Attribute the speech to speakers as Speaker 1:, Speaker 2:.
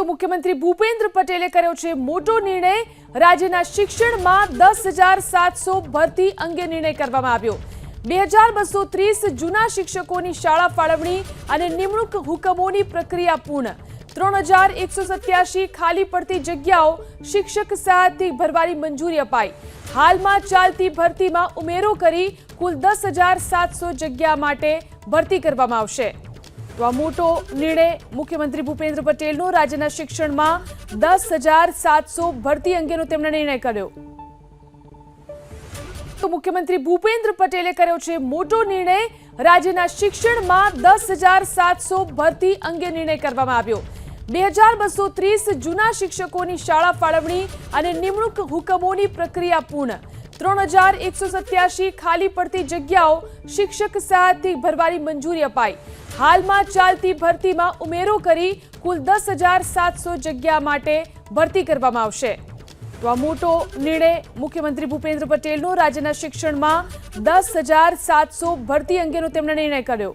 Speaker 1: મુખ્યમંત્રી ભૂપેન્દ્ર પટેલે કર્યો છે મોટો નિર્ણય। રાજ્યના શિક્ષણમાં 10,700 ભરતી અંગે નિર્ણય કરવામાં આવ્યો। 2230 જૂના શિક્ષકોની શાળા ફાળવણી અને નિમણૂક હુકમોની પ્રક્રિયા પૂર્ણ। 3187 ખાલી પડતી જગ્યાઓ શિક્ષક સહાયથી ભરવાની મંજૂરી અપાઈ। હાલમાં ચાલતી ભરતીમાં ઉમેરો કરી કુલ 10,700 જગ્યા માટે ભરતી કરવામાં આવશે। તો આ મોટો નિર્ણય મુખ્યમંત્રી ભૂપેન્દ્ર પટેલનો રાજ્યના શિક્ષણમાં 10,700 ભરતી અંગેનો તેમણે નિર્ણય કર્યો। તો મુખ્યમંત્રી ભૂપેન્દ્ર પટેલે કર્યો છે મોટો નિર્ણય। રાજ્યના શિક્ષણમાં 10,700 ભરતી અંગે નિર્ણય કરવામાં આવ્યો। 2230 જૂના શિક્ષકોની શાળા ફાળવણી અને નિમણૂક હુકમોની પ્રક્રિયા પૂર્ણ। 3187 ખાલી પડતી જગ્યાઓ શિક્ષક સહાયથી ભરવાની મંજૂરી અપાઈ। હાલમાં ચાલતી ભરતીમાં ઉમેરો કરી કુલ 10,700 જગ્યા માટે ભરતી કરવામાં આવશે। તો આ મોટો નિર્ણય મુખ્યમંત્રી ભૂપેન્દ્ર પટેલનો રાજ્યના શિક્ષણમાં 10,700 ભરતી અંગેનો તેમણે નિર્ણય કર્યો।